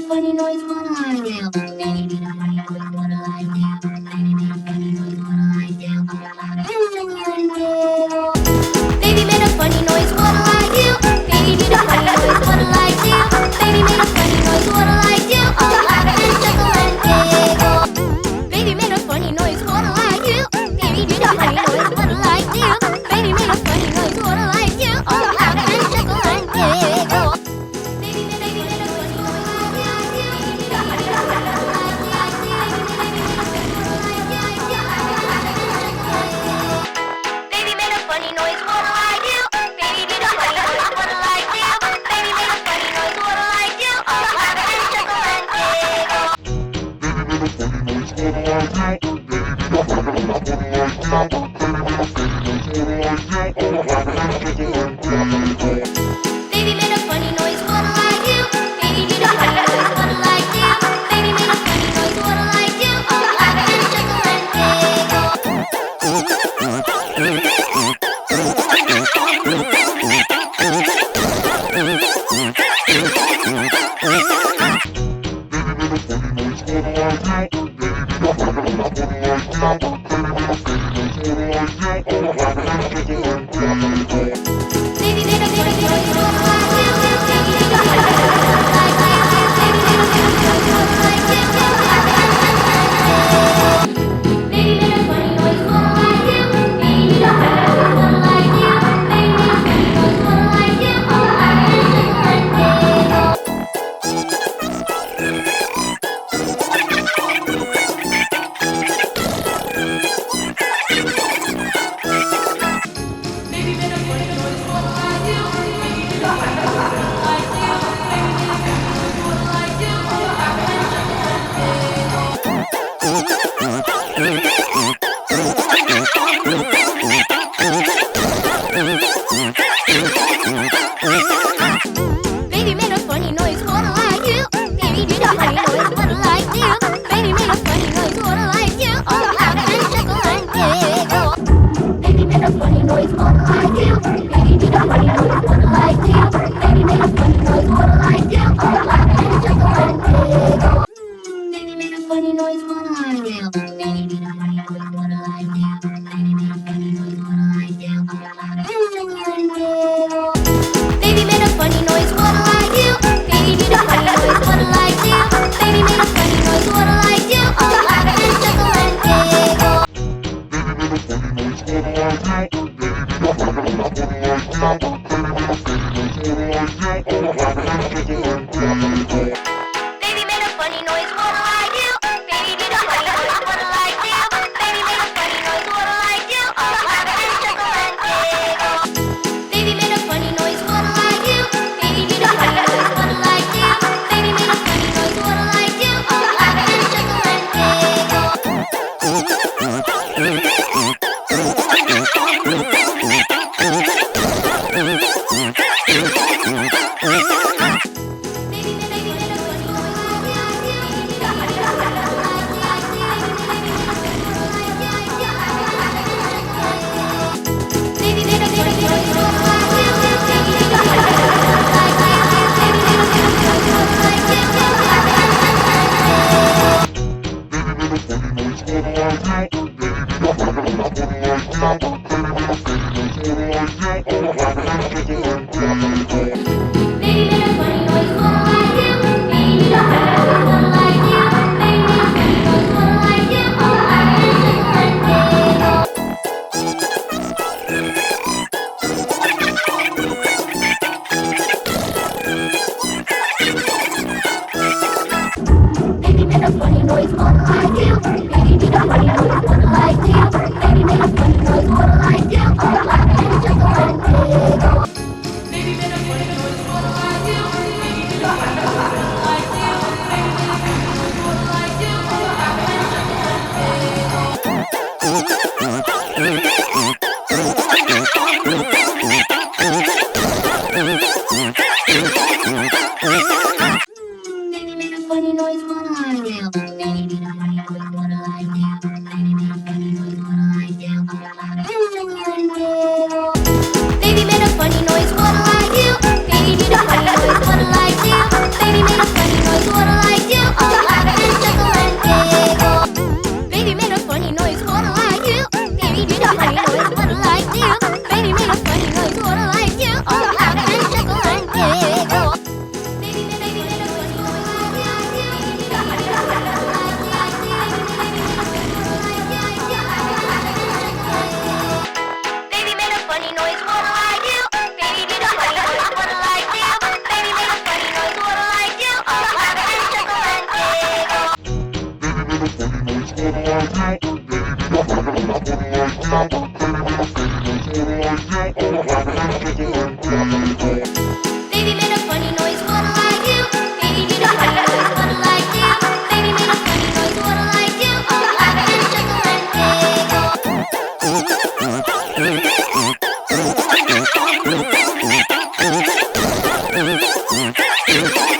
Funny noise, what I do. Baby, made a funny noise, what I do. Baby, made a funny noise, what I do. Baby made a funny noise, what'll I do? Baby made a funny noise, what'll I do? Baby made a funny noise, what'll I do? I'll laugh and chuckle and giggle. Baby made a funny noise, what'll I do? Baby made a funny noise, what'll I do? Baby made a funny noise, what'll I do? I'll laugh and chuckle and giggle. Baby made a funny noise, what'll I do? Baby made a funny noise, what'll I do? Baby made a funny noise, what'll I do? Baby made a funny noise, what'll I do? I'll laugh and chuckle and giggle. Baby made a funny noise, what'll I do? Baby made a funny noise, what'll I do? Baby made a funny noise, what'll I do? I'll laugh and chuckle and Baby made a funny noise, what'll I do? Baby made a funny noise, what'll I do? Baby made a funny noise, what'll I do? Baby made a funny noise, what'll I do? Baby made a funny noise, what'll I do? Baby made a funny noise, what'll I do? I'll laugh and chuckle and giggle. Baby made a funny noise, what'll I do? Baby made a funny noise, what'll I do? Baby made a funny noise, what'll I do? I'll laugh and chuckle and giggle. Baby made a funny noise, what'll I do? Baby made a funny noise, what'll I do? Baby made a funny noise, what'll I do? I'll laugh and chuckle and giggle. Baby made a funny noise, what'll I do? Baby made a funny noise, what'll I do? Baby made a funny noise, what'll I do? I'll laugh and chuckle and giggle. Baby made a funny noise, what'll I do? Baby made a funny noise, what'll I do? Baby made a funny noise, what'll I do? I'll laugh and chuckle and giggle. Baby made a funny noise, what'll I do? Baby made a funny noise, what'll I do? Baby made a funny noise, what'll I do? I'll laugh and chuckle and giggle. Baby made a funny noise, what'll I do? Baby made a funny noise, what'll I do? Baby made a funny noise, what'll I do? I'll laugh and chuckle and giggle. Baby made a funny noise, what'll I do? Baby made a funny noise, what a like you. Baby did a funny noise, what a like you. Baby made a funny noise, what a like you. All laugh and chuckle and giggle.